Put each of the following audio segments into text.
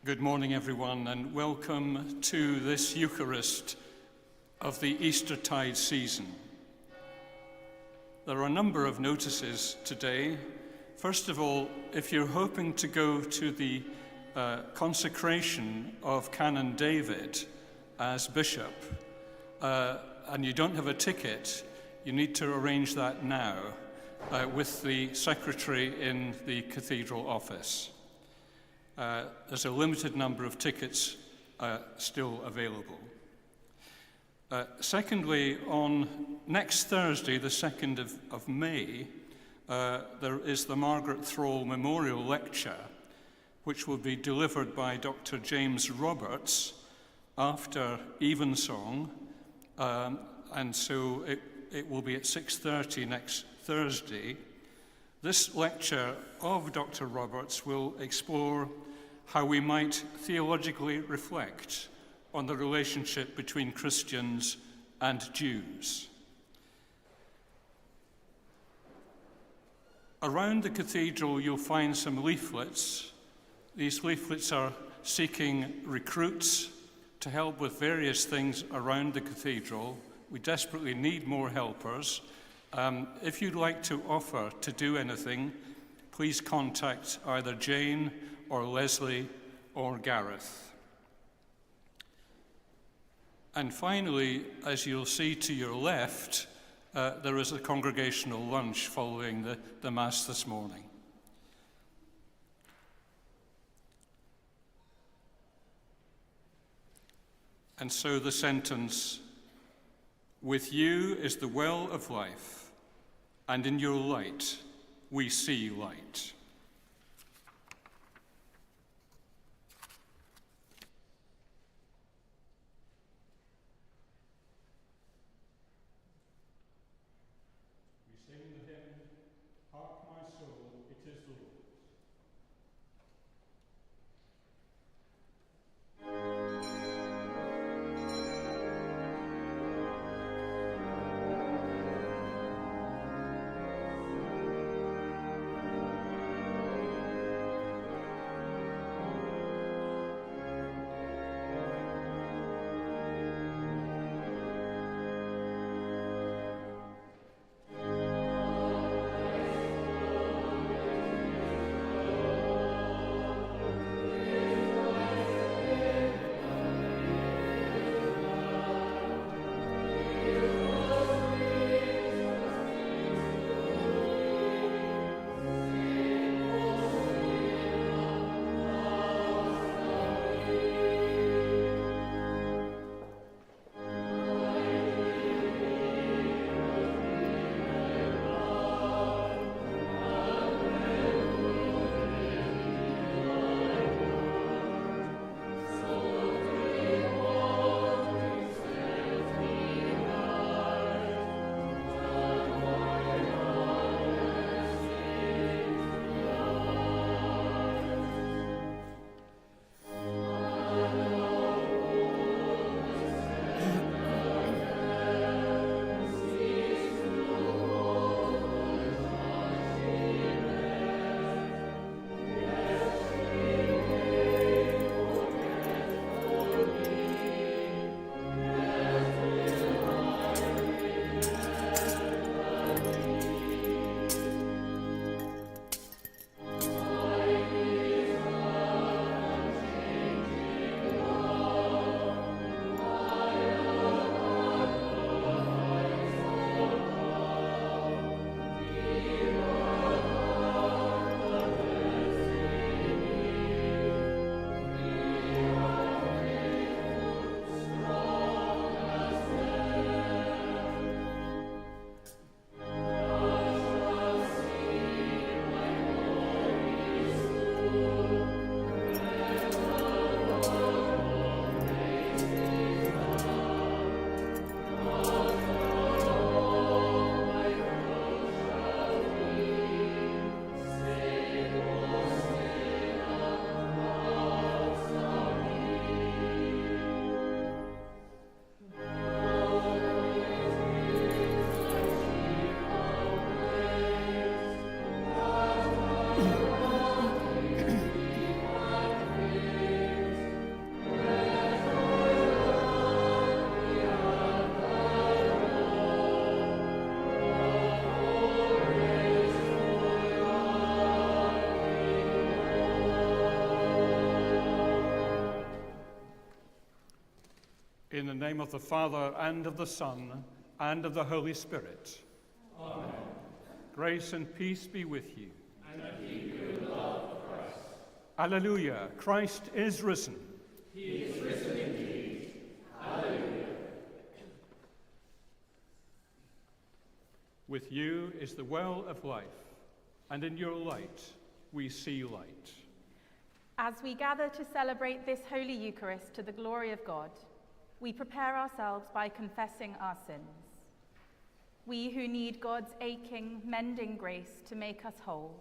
Good morning, everyone, and welcome to this Eucharist of the Eastertide season. There are a number of notices today. First of all, if you're hoping to go to the consecration of Canon David as bishop, and you don't have a ticket, you need to arrange that now with the secretary in the cathedral office. There's a limited number of tickets still available. Secondly, on next Thursday, the 2nd of May, there is the Margaret Thrall Memorial Lecture, which will be delivered by Dr. James Roberts after Evensong, and so it will be at 6:30 next Thursday. This lecture of Dr. Roberts will explore how we might theologically reflect on the relationship between Christians and Jews. Around the cathedral, you'll find some leaflets. These leaflets are seeking recruits to help with various things around the cathedral. We desperately need more helpers. If you'd like to offer to do anything, please contact either Jane or Leslie or Gareth. And finally, as you'll see to your left, there is a congregational lunch following the Mass this morning. And so the sentence, "With you is the well of life, and in your light we see light." We sing the hymn, "Hark my soul, it is the Lord." In the name of the Father, and of the Son, and of the Holy Spirit. Amen. Grace and peace be with you. And keep you in the love of Christ. Alleluia, Christ is risen. He is risen indeed. Alleluia. With you is the well of life, and in your light we see light. As we gather to celebrate this Holy Eucharist to the glory of God, we prepare ourselves by confessing our sins. We who need God's aching, mending grace to make us whole.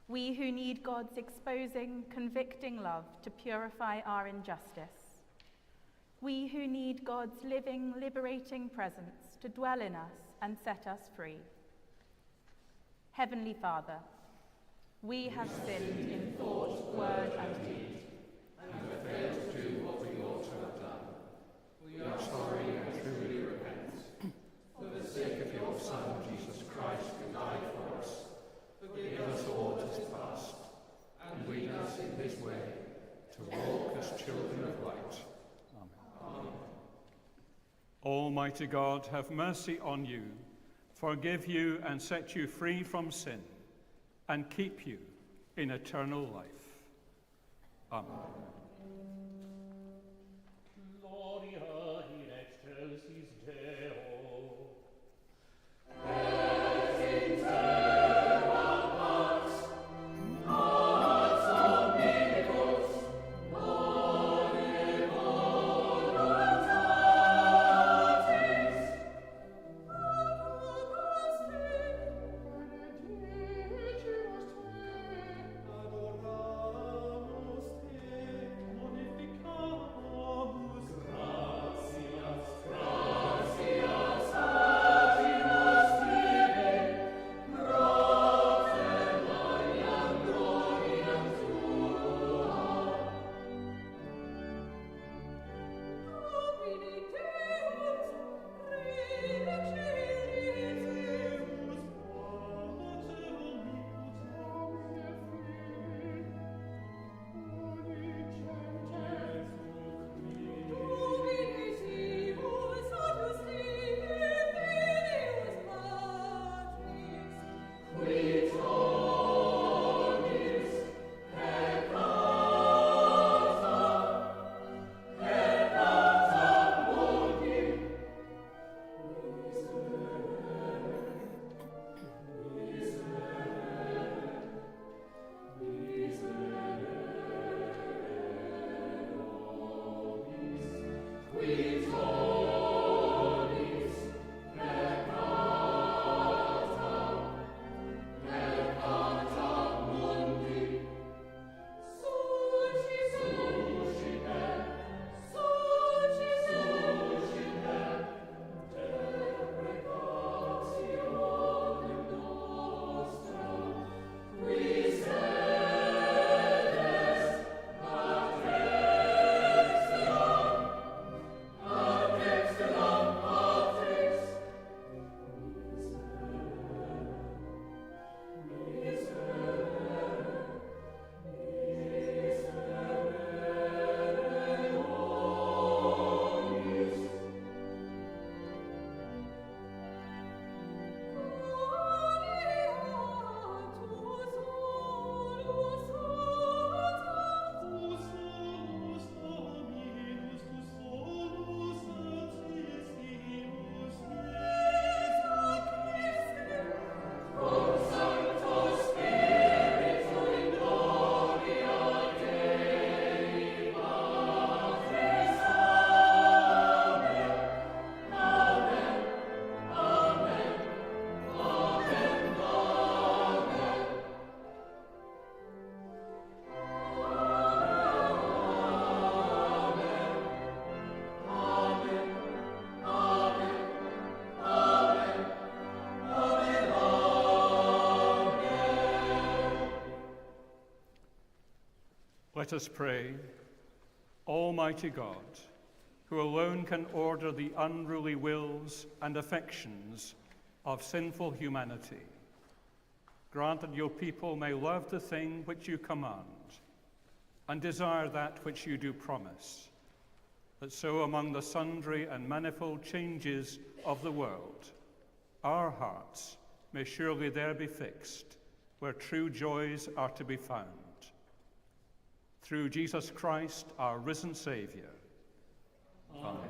We who need God's exposing, convicting love to purify our injustice. We who need God's living, liberating presence to dwell in us and set us free. Heavenly Father, we have sinned in thought, word, and deed, And have failed to do what we ought to have done. We are sorry and truly repent. For the sake of your Son, Jesus Christ, who died for us, forgive us all that is past, and lead us in his way, to walk as children of light. Amen. Almighty God, have mercy on you, forgive you and set you free from sin, and keep you in eternal life. Amen. Gloria in excelsis Deo. Let us pray. Almighty God, who alone can order the unruly wills and affections of sinful humanity, grant that your people may love the thing which you command and desire that which you do promise, that so among the sundry and manifold changes of the world, our hearts may surely there be fixed, where true joys are to be found. Through Jesus Christ, our risen Saviour. Amen.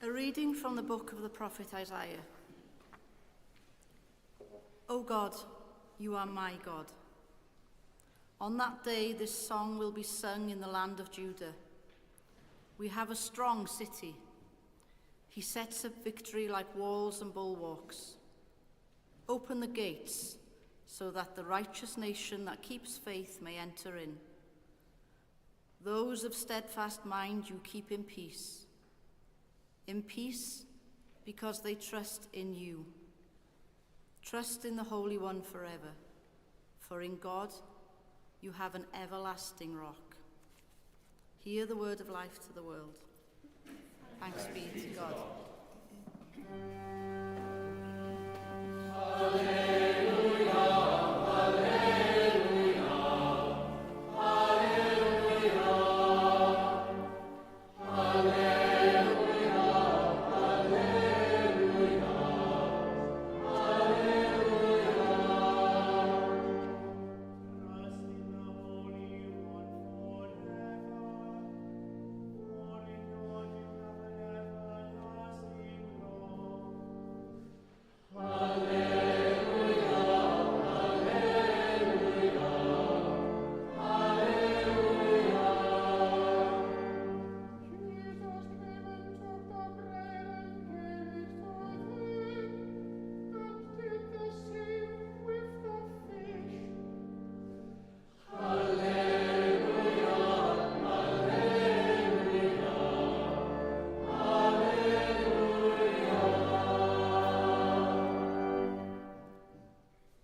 A reading from the book of the prophet Isaiah. O God, you are my God. On that day this song will be sung in the land of Judah. We have a strong city. He sets up victory like walls and bulwarks. Open the gates so that the righteous nation that keeps faith may enter in. Those of steadfast mind you keep in peace. In peace, because they trust in you. Trust in the Holy One forever, for in God you have an everlasting rock. Hear the word of life to the world. Thanks be to God.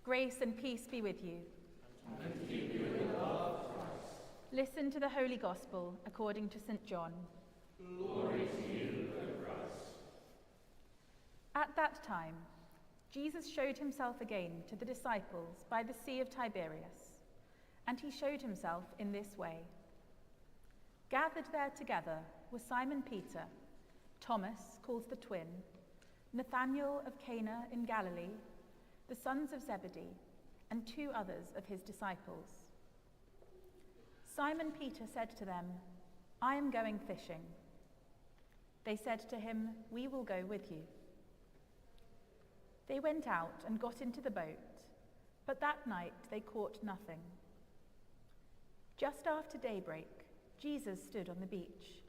Grace and peace be with you. And keep you in love of Christ. Listen to the Holy Gospel according to St. John. Glory to you, O Christ. At that time, Jesus showed himself again to the disciples by the Sea of Tiberias, and he showed himself in this way. Gathered there together were Simon Peter, Thomas, called the twin, Nathanael of Cana in Galilee, the sons of Zebedee, and 2 others of his disciples. Simon Peter said to them, "I am going fishing." They said to him, "We will go with you." They went out and got into the boat, but that night they caught nothing. Just after daybreak, Jesus stood on the beach,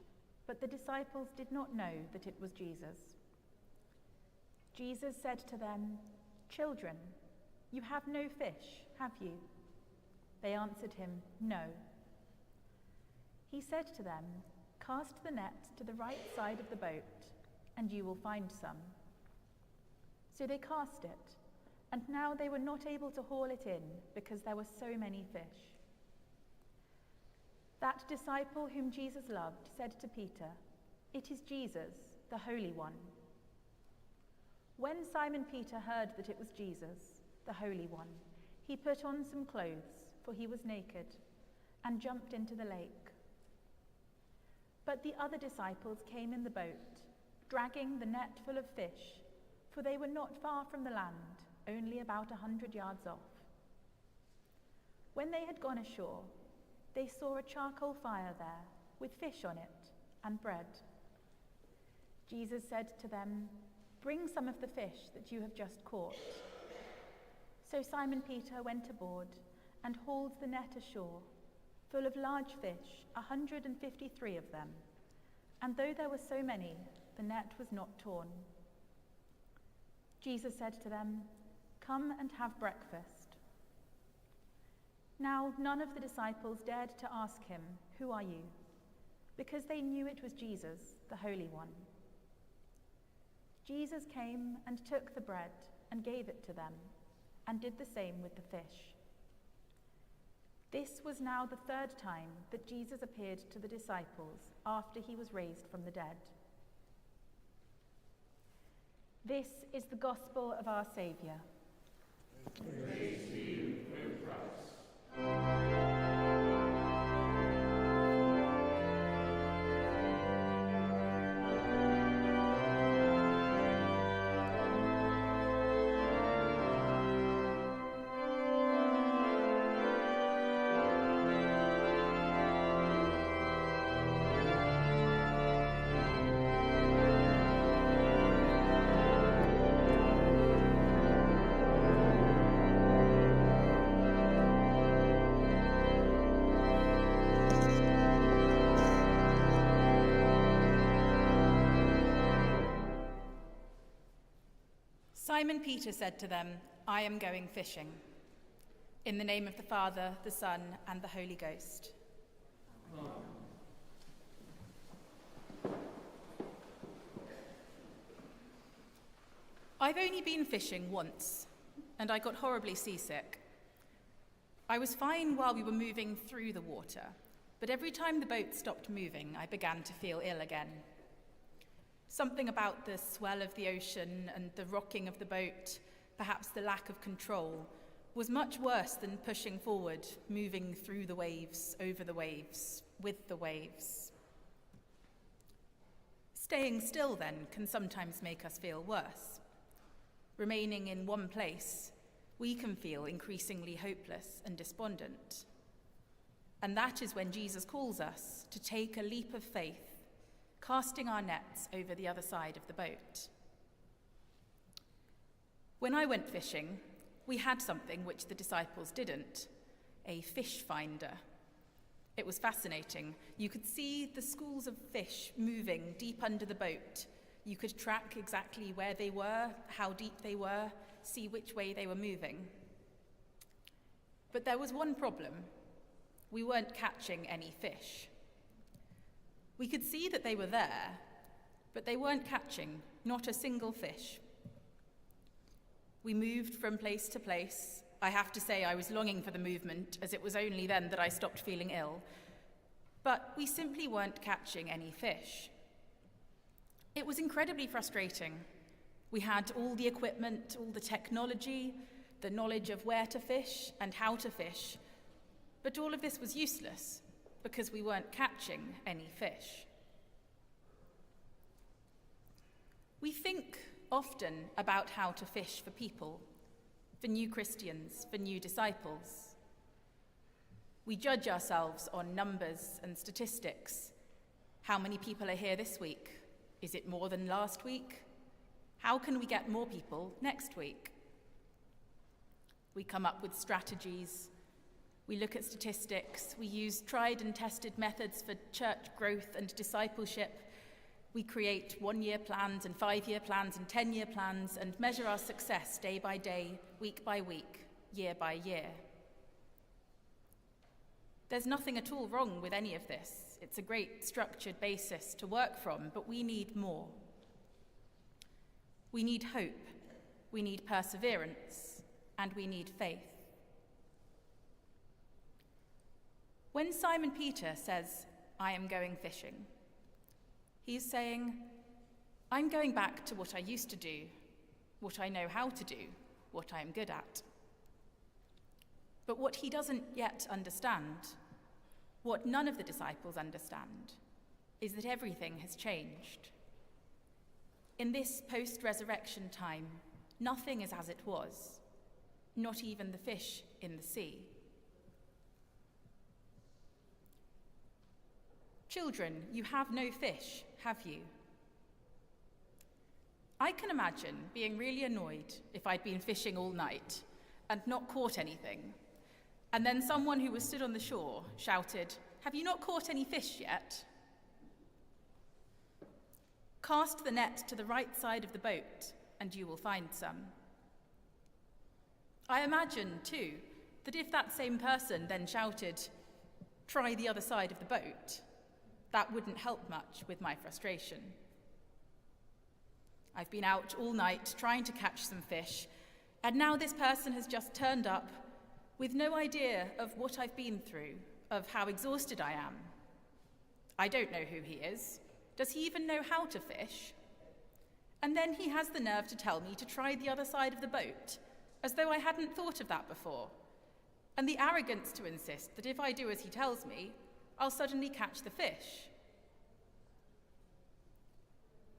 but the disciples did not know that it was Jesus. Jesus said to them, "Children, you have no fish, have you?" They answered him, "No." He said to them, "Cast the net to the right side of the boat, and you will find some." So they cast it, and now they were not able to haul it in because there were so many fish. That disciple whom Jesus loved said to Peter, "It is Jesus, the Holy One." When Simon Peter heard that it was Jesus, the Holy One, he put on some clothes, for he was naked, and jumped into the lake. But the other disciples came in the boat, dragging the net full of fish, for they were not far from the land, only about 100 yards off. When they had gone ashore, they saw a charcoal fire there, with fish on it, and bread. Jesus said to them, "Bring some of the fish that you have just caught." So Simon Peter went aboard and hauled the net ashore, full of large fish, 153 of them. And though there were so many, the net was not torn. Jesus said to them, "Come and have breakfast." Now none of the disciples dared to ask him, "Who are you?" because they knew it was Jesus, the Holy One. Jesus came and took the bread and gave it to them, and did the same with the fish. This was now the third time that Jesus appeared to the disciples after he was raised from the dead. This is the gospel of our Saviour. Praise to you, O Christ. Simon Peter said to them, "I am going fishing." In the name of the Father, the Son, and the Holy Ghost. Amen. I've only been fishing once, and I got horribly seasick. I was fine while we were moving through the water, but every time the boat stopped moving, I began to feel ill again. Something about the swell of the ocean and the rocking of the boat, perhaps the lack of control, was much worse than pushing forward, moving through the waves, over the waves, with the waves. Staying still, then, can sometimes make us feel worse. Remaining in one place, we can feel increasingly hopeless and despondent. And that is when Jesus calls us to take a leap of faith, casting our nets over the other side of the boat. When I went fishing, we had something which the disciples didn't, a fish finder. It was fascinating. You could see the schools of fish moving deep under the boat. You could track exactly where they were, how deep they were, see which way they were moving. But there was one problem. We weren't catching any fish. We could see that they were there, but they weren't catching, not a single fish. We moved from place to place. I have to say I was longing for the movement, as it was only then that I stopped feeling ill. But we simply weren't catching any fish. It was incredibly frustrating. We had all the equipment, all the technology, the knowledge of where to fish and how to fish, but all of this was useless because we weren't catching any fish. We think often about how to fish for people, for new Christians, for new disciples. We judge ourselves on numbers and statistics. How many people are here this week? Is it more than last week? How can we get more people next week? We come up with strategies. We look at statistics. We use tried and tested methods for church growth and discipleship. We create 1-year plans and 5-year plans and 10-year plans and measure our success day by day, week by week, year by year. There's nothing at all wrong with any of this. It's a great structured basis to work from, but we need more. We need hope, we need perseverance, and we need faith. When Simon Peter says, "I am going fishing," he's saying, I'm going back to what I used to do, what I know how to do, what I am good at. But what he doesn't yet understand, what none of the disciples understand, is that everything has changed. In this post-resurrection time, nothing is as it was, not even the fish in the sea. Children, you have no fish, have you? I can imagine being really annoyed if I'd been fishing all night and not caught anything, and then someone who was stood on the shore shouted, "Have you not caught any fish yet?" Cast the net to the right side of the boat, and you will find some. I imagine, too, that if that same person then shouted, "Try the other side of the boat," that wouldn't help much with my frustration. I've been out all night trying to catch some fish, and now this person has just turned up with no idea of what I've been through, of how exhausted I am. I don't know who he is. Does he even know how to fish? And then he has the nerve to tell me to try the other side of the boat, as though I hadn't thought of that before, and the arrogance to insist that if I do as he tells me, I'll suddenly catch the fish.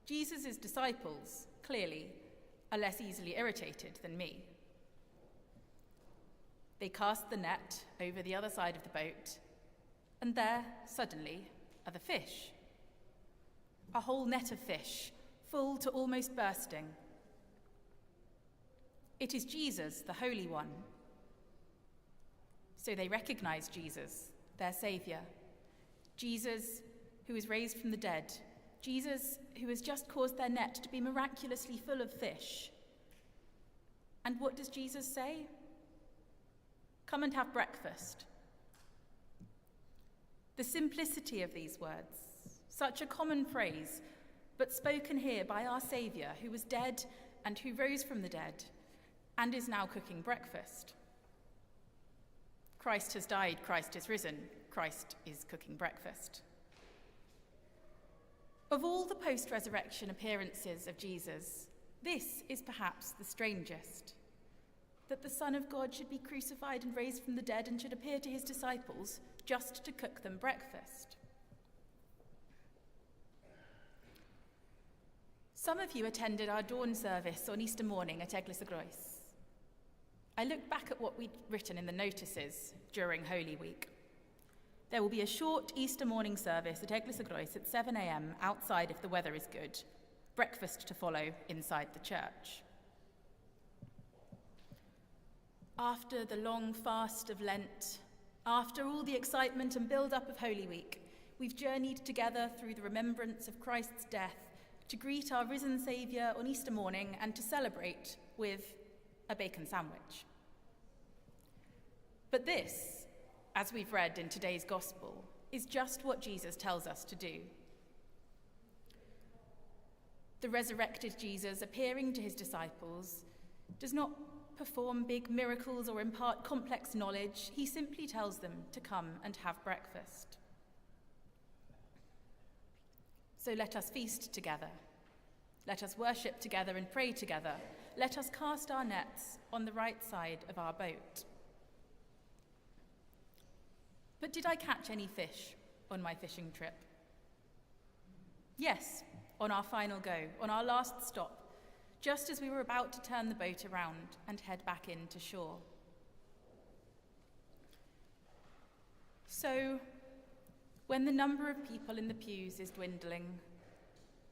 Jesus' disciples, clearly, are less easily irritated than me. They cast the net over the other side of the boat, and there, suddenly, are the fish. A whole net of fish, full to almost bursting. It is Jesus, the Holy One. So they recognize Jesus, their Saviour. Jesus, who is raised from the dead. Jesus, who has just caused their net to be miraculously full of fish. And what does Jesus say? Come and have breakfast. The simplicity of these words, such a common phrase, but spoken here by our Saviour, who was dead and who rose from the dead, and is now cooking breakfast. Christ has died, Christ is risen, Christ is cooking breakfast. Of all the post-resurrection appearances of Jesus, this is perhaps the strangest, that the Son of God should be crucified and raised from the dead and should appear to his disciples just to cook them breakfast. Some of you attended our dawn service on Easter morning at Eglwys y Groes. I looked back at what we'd written in the notices during Holy Week. There will be a short Easter morning service at Eglwys y Groes at 7 a.m. outside if the weather is good, breakfast to follow inside the church. After the long fast of Lent, after all the excitement and build-up of Holy Week, we've journeyed together through the remembrance of Christ's death to greet our risen Saviour on Easter morning and to celebrate with a bacon sandwich. But this, as we've read in today's Gospel, is just what Jesus tells us to do. The resurrected Jesus, appearing to his disciples, does not perform big miracles or impart complex knowledge. He simply tells them to come and have breakfast. So let us feast together. Let us worship together and pray together. Let us cast our nets on the right side of our boat. But did I catch any fish on my fishing trip? Yes, on our final go, on our last stop, just as we were about to turn the boat around and head back into shore. So, when the number of people in the pews is dwindling,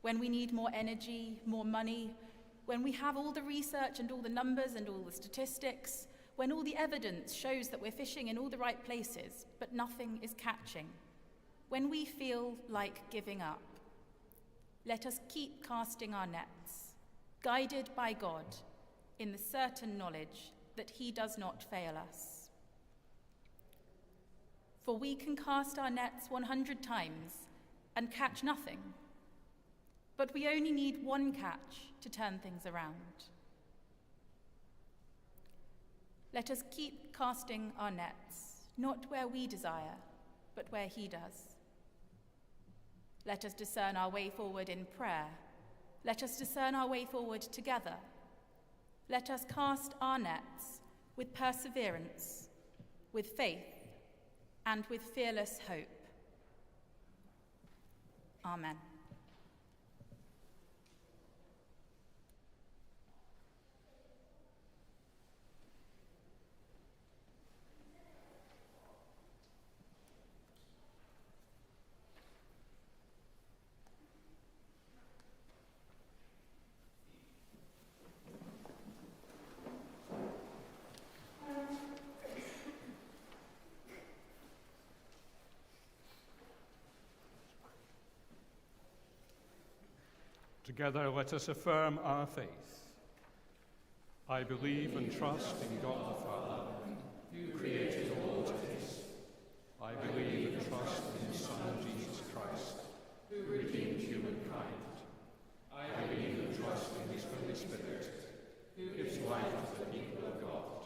when we need more energy, more money, when we have all the research and all the numbers and all the statistics, when all the evidence shows that we're fishing in all the right places, but nothing is catching, when we feel like giving up, let us keep casting our nets, guided by God in the certain knowledge that he does not fail us. For we can cast our nets 100 times and catch nothing. But we only need one catch to turn things around. Let us keep casting our nets, not where we desire, but where he does. Let us discern our way forward in prayer. Let us discern our way forward together. Let us cast our nets with perseverance, with faith, and with fearless hope. Amen. Together, let us affirm our faith. I believe and trust in God the Father, who created all things. I believe and trust in His Son, Jesus Christ, who redeemed humankind. I believe and trust in His Holy Spirit, who gives life to the people of God.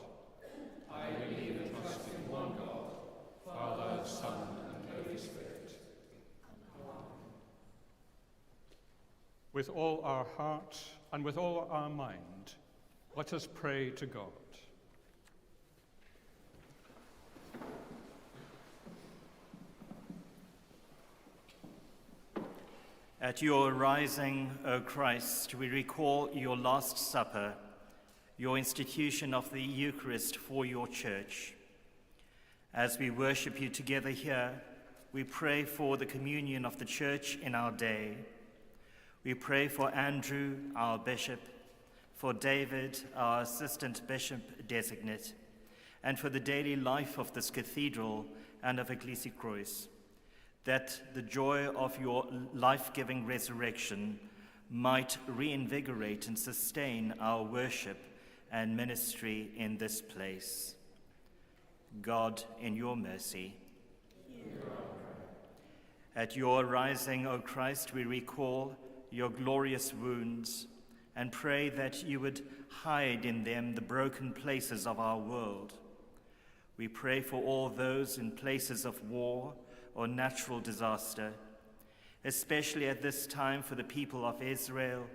I believe and trust in one God, Father, Son, and Holy Spirit. with all our heart and with all our mind, let us pray to God. At your rising, O Christ, we recall your Last Supper, your institution of the Eucharist for your Church. As we worship you together here, we pray for the communion of the Church in our day. We pray for Andrew, our bishop, for David, our assistant bishop designate, and for the daily life of this cathedral and of Ecclesia Croix, that the joy of your life-giving resurrection might reinvigorate and sustain our worship and ministry in this place. God, in your mercy. At your rising, O Christ, we recall your glorious wounds and pray that you would hide in them the broken places of our world. We pray for all those in places of war or natural disaster, especially at this time for the people of Israel,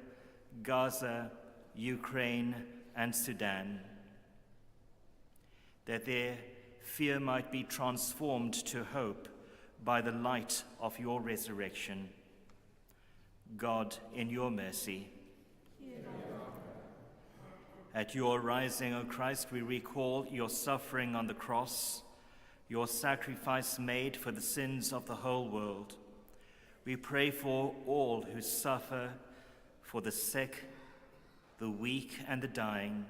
Gaza, Ukraine, and Sudan, that their fear might be transformed to hope by the light of your resurrection. God, in your mercy. At your rising, O Christ, we recall your suffering on the cross, your sacrifice made for the sins of the whole world. We pray for all who suffer, for the sick, the weak, and the dying.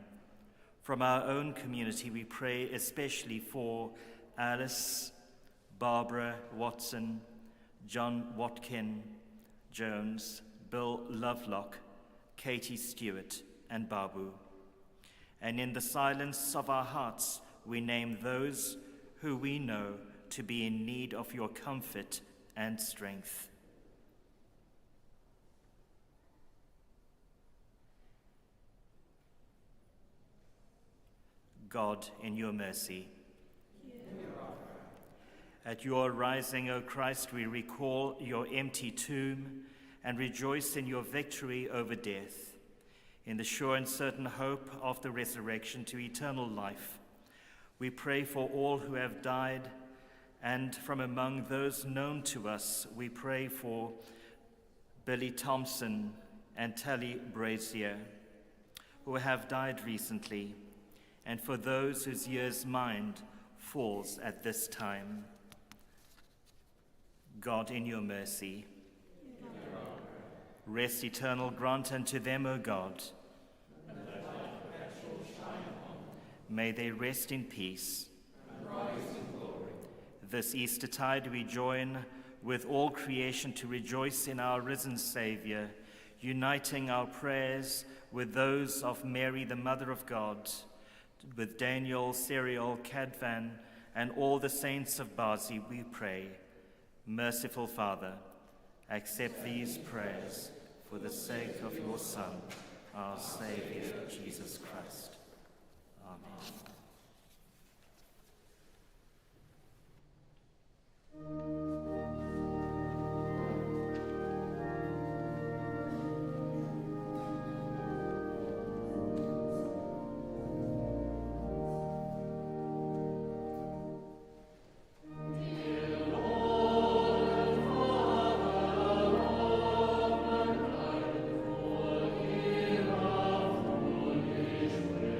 From our own community, we pray especially for Alice, Barbara Watson, John Watkin Jones, Bill Lovelock, Katie Stewart, and Babu. And in the silence of our hearts, we name those who we know to be in need of your comfort and strength. God, in your mercy. At your rising, O Christ, we recall your empty tomb and rejoice in your victory over death, in the sure and certain hope of the resurrection to eternal life. We pray for all who have died, and from among those known to us, we pray for Billy Thompson and Tally Brazier, who have died recently, and for those whose year's mind falls at this time. God, in your mercy. Rest eternal grant unto them, O God. And let thy perpetual shine upon them. May they rest in peace. And rise in glory. This Eastertide we join with all creation to rejoice in our risen Saviour, uniting our prayers with those of Mary, the Mother of God, with Daniel, Cyril, Cadvan, and all the saints of Bazi, we pray, merciful Father, accept these prayers for the sake of your Son, our Saviour, Jesus Christ. Amen. Praise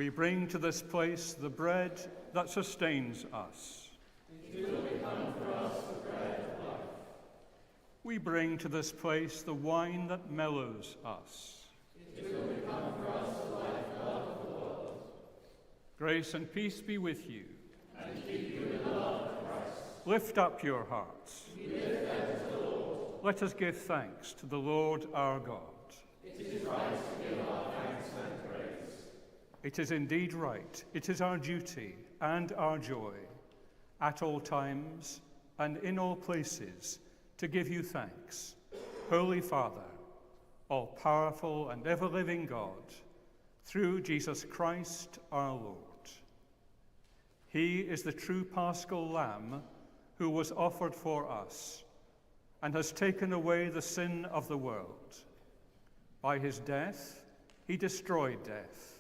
We bring to this place the bread that sustains us. It will become for us the bread of life. We bring to this place the wine that mellows us. It will become for us the life God of the world. Grace and peace be with you. And keep you in the love of Christ. Lift up your hearts. We lift them to the Lord. Let us give thanks to the Lord our God. It is right to give our thanks and praise. It is indeed right. It is our duty and our joy, at all times and in all places, to give you thanks, Holy Father, all-powerful and ever-living God, through Jesus Christ our Lord. He is the true Paschal Lamb who was offered for us and has taken away the sin of the world. By his death, he destroyed death,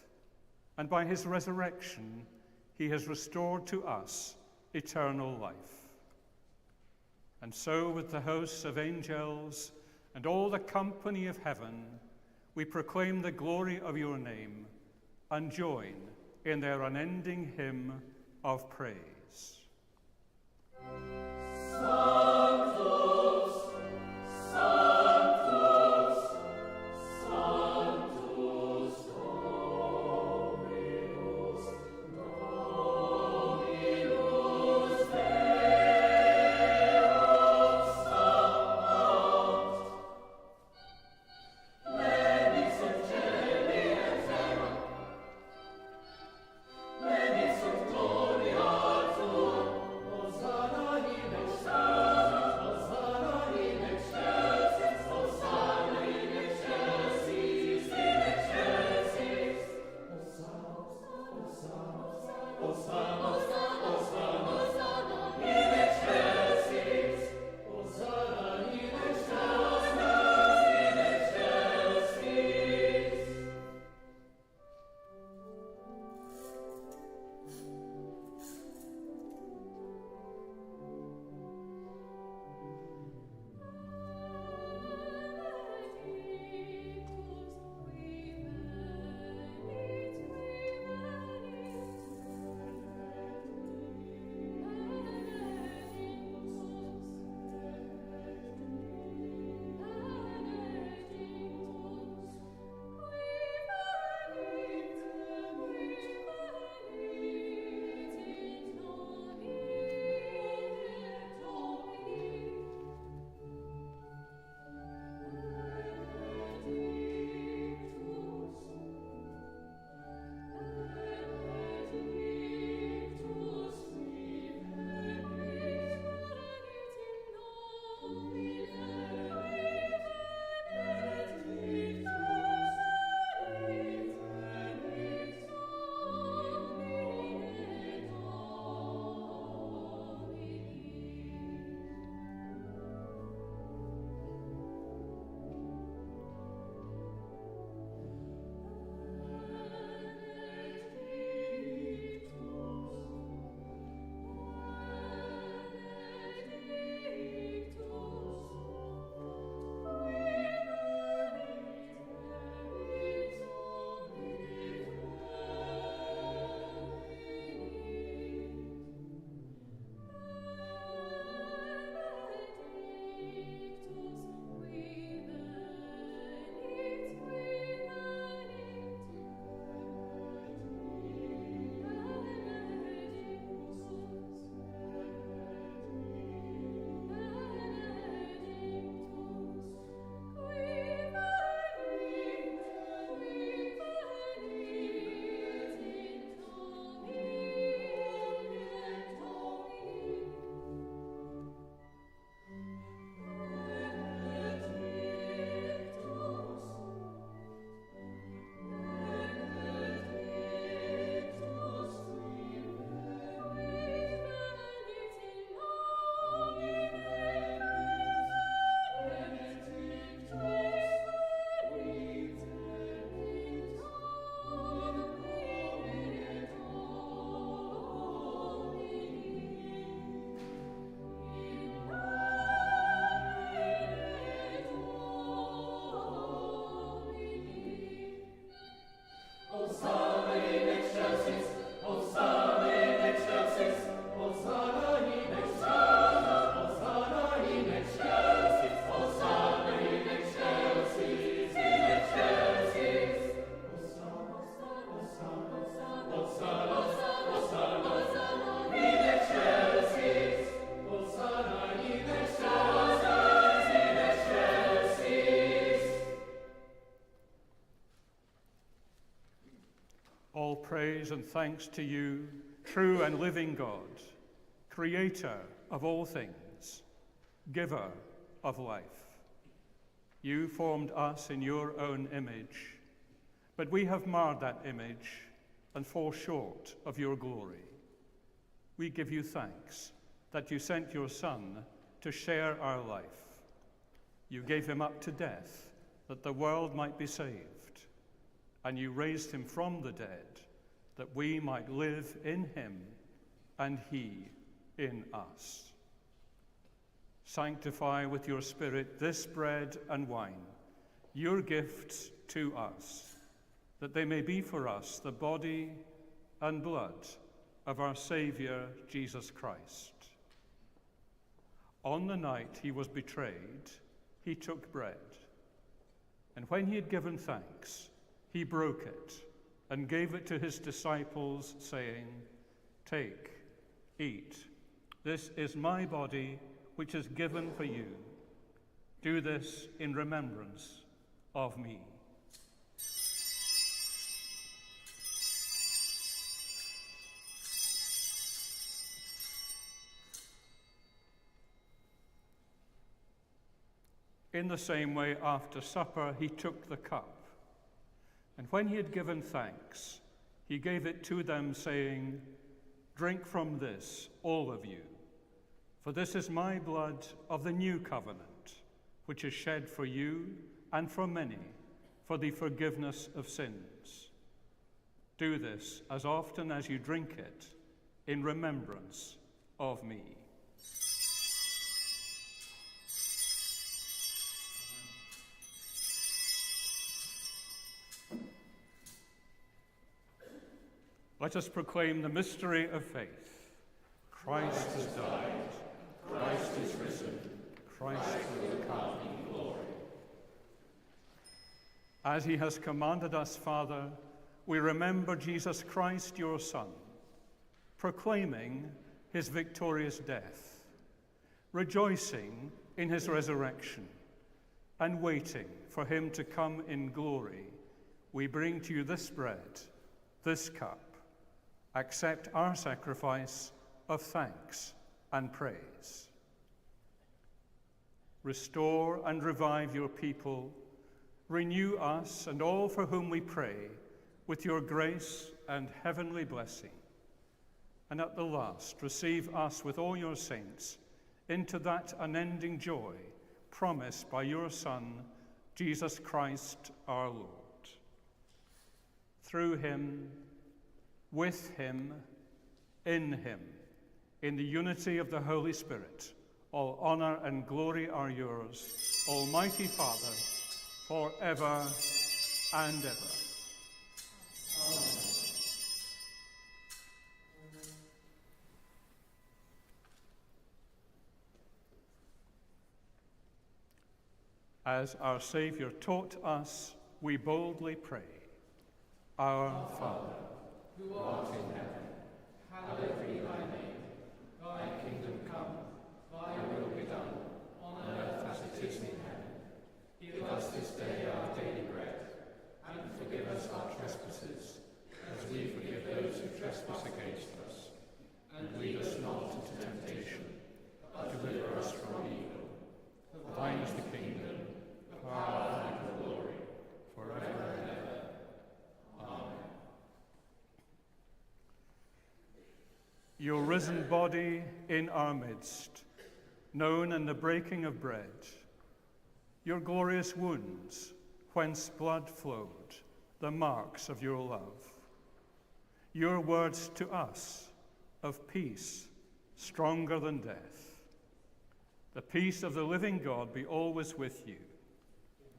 and by his resurrection, he has restored to us eternal life. And so, with the hosts of angels and all the company of heaven, we proclaim the glory of your name and join in their unending hymn of praise. Gloria praise and thanks to you, true and living God, creator of all things, giver of life. You formed us in your own image, but we have marred that image and fall short of your glory. We give you thanks that you sent your Son to share our life. You gave him up to death that the world might be saved, and you raised him from the dead that we might live in him and he in us. Sanctify with your Spirit this bread and wine, your gifts to us, that they may be for us the body and blood of our Saviour, Jesus Christ. On the night he was betrayed, he took bread, and when he had given thanks, he broke it and gave it to his disciples, saying, "Take, eat. This is my body, which is given for you. Do this in remembrance of me." In the same way, after supper, he took the cup, and when he had given thanks, he gave it to them, saying, "Drink from this, all of you, for this is my blood of the new covenant, which is shed for you and for many for the forgiveness of sins. Do this as often as you drink it in remembrance of me." Let us proclaim the mystery of faith. Christ has died. Christ is risen. Christ will come in glory. As he has commanded us, Father, we remember Jesus Christ, your Son, proclaiming his victorious death, rejoicing in his resurrection, and waiting for him to come in glory. We bring to you this bread, this cup. Accept our sacrifice of thanks and praise. Restore and revive your people. Renew us and all for whom we pray with your grace and heavenly blessing. And at the last, receive us with all your saints into that unending joy promised by your Son, Jesus Christ our Lord. Through him, with him, in the unity of the Holy Spirit, all honor and glory are yours, Almighty Father, forever and ever. Amen. As our Saviour taught us, we boldly pray, Our Father, who art in heaven, hallowed be thy name. Thy kingdom come, thy will be done, on earth as it is in heaven. Give us this day our daily bread, and forgive us our trespasses, as we forgive those who trespass against us. And lead us not into temptation, but deliver us from evil. For thine is the kingdom, the power, and the glory, forever and ever. Your risen body in our midst, known in the breaking of bread, your glorious wounds, whence blood flowed, the marks of your love, your words to us of peace, stronger than death. The peace of the living God be always with you.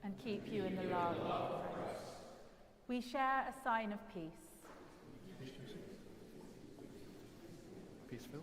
And keep you in the love of Christ. We share a sign of peace. Peaceful.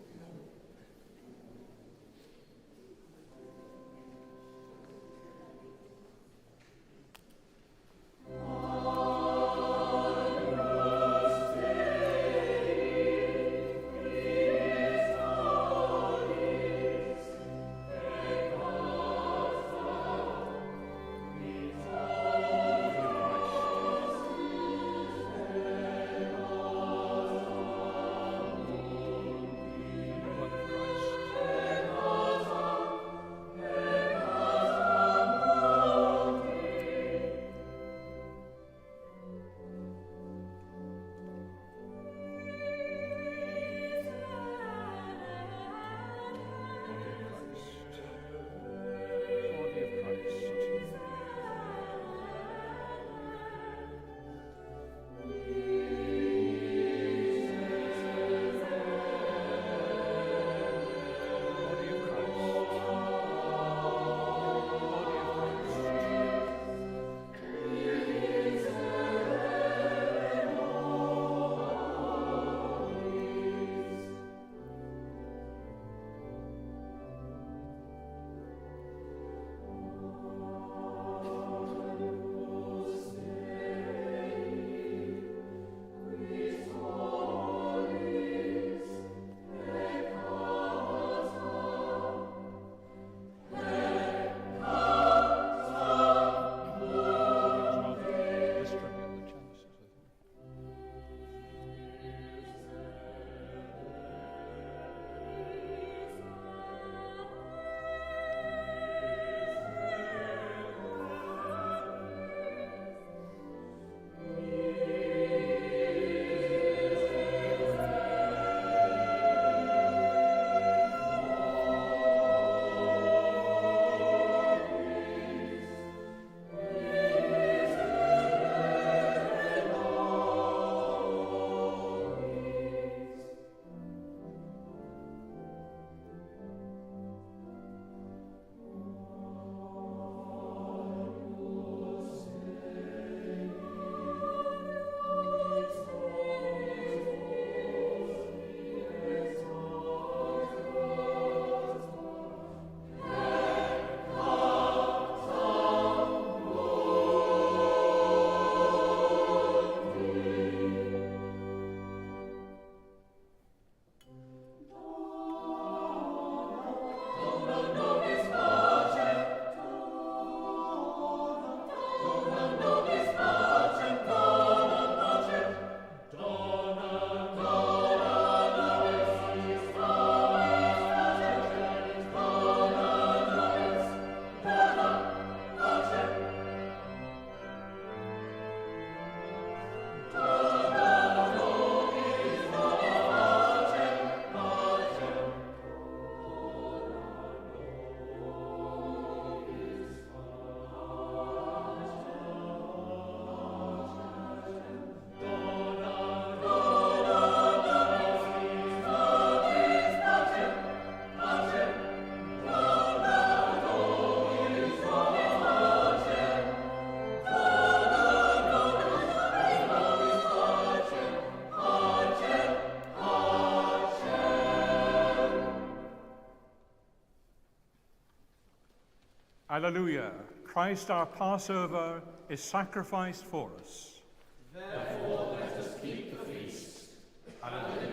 Alleluia. Christ our Passover is sacrificed for us. Therefore, let us keep the feast. Alleluia.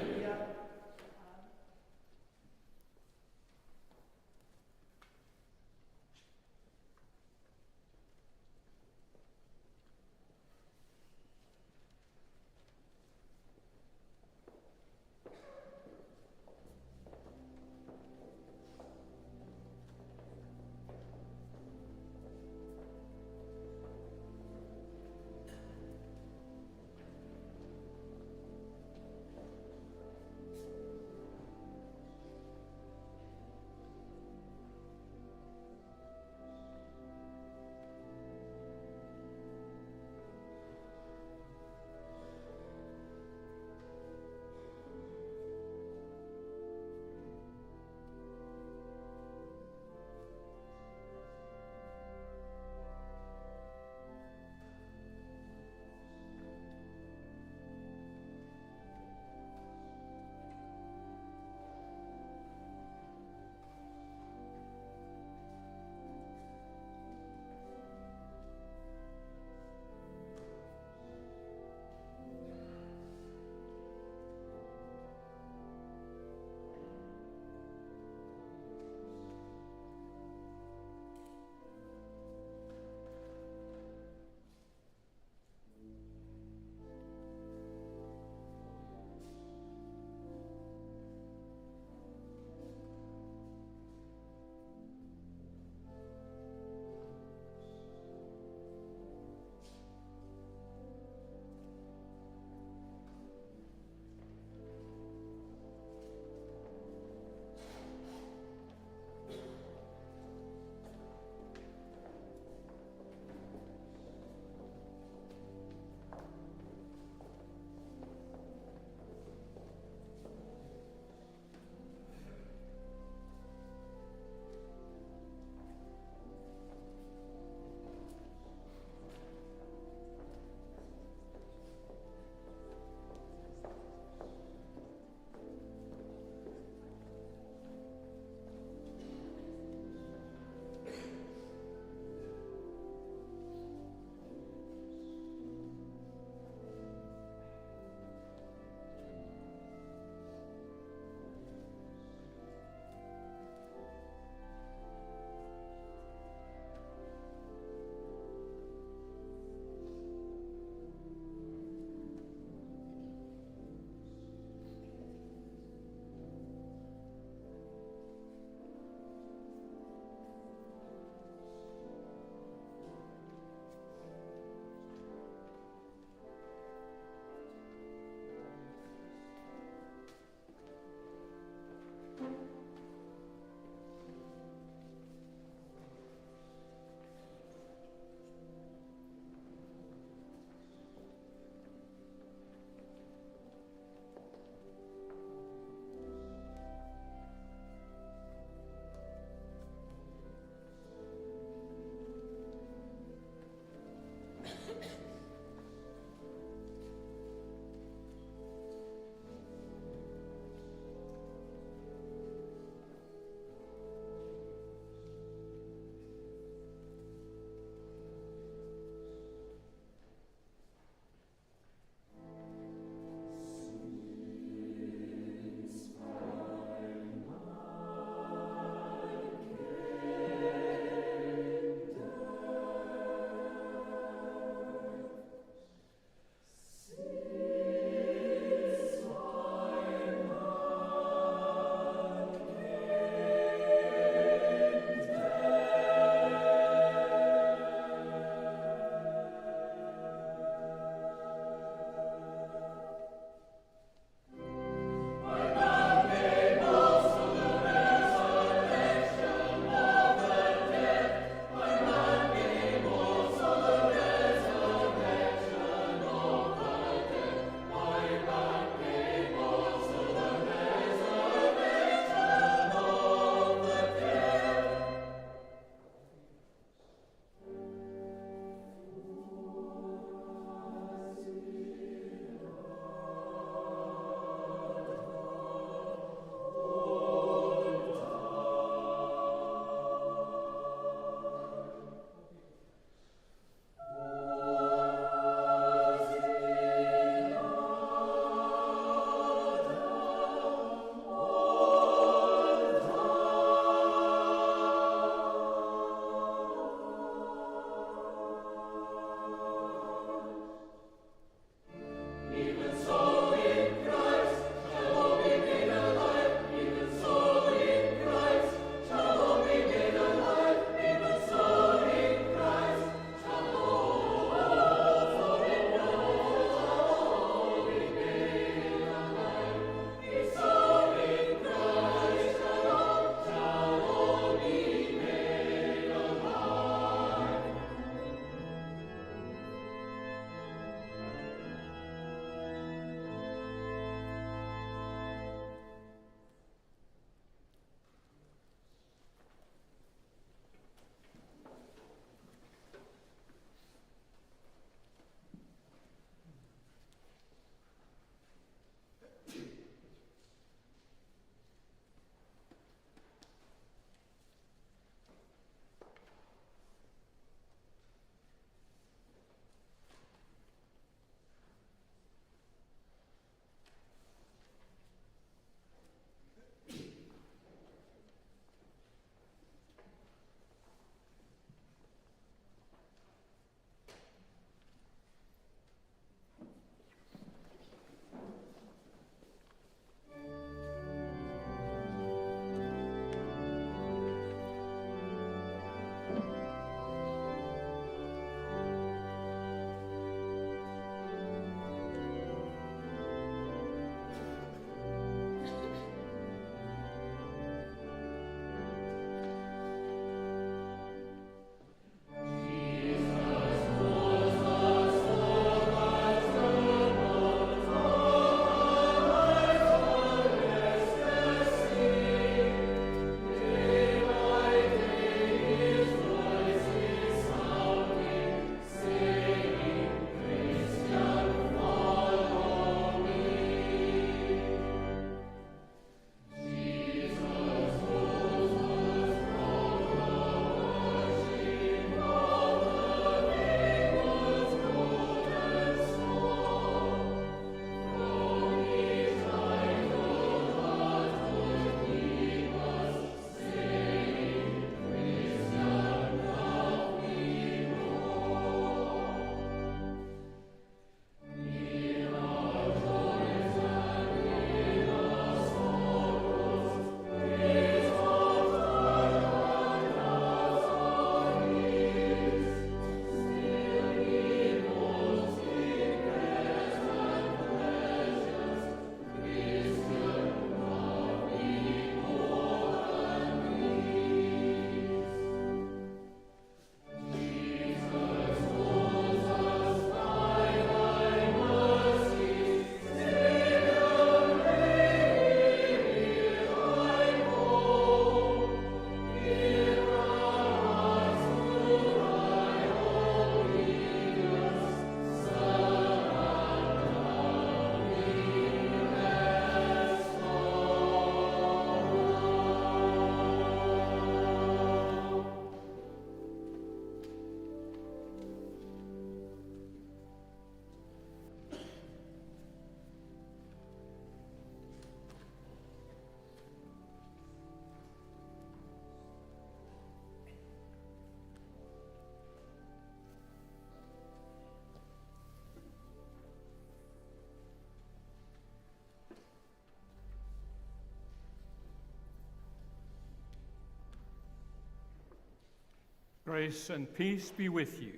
Grace and peace be with you.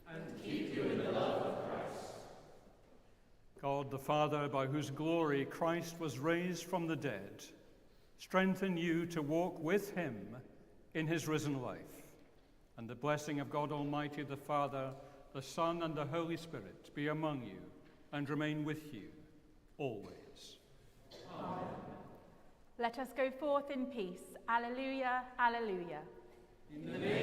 And keep you in the love of Christ. God the Father, by whose glory Christ was raised from the dead, strengthen you to walk with him in his risen life. And the blessing of God Almighty, the Father, the Son, and the Holy Spirit be among you and remain with you always. Amen. Let us go forth in peace. Alleluia, alleluia. In the name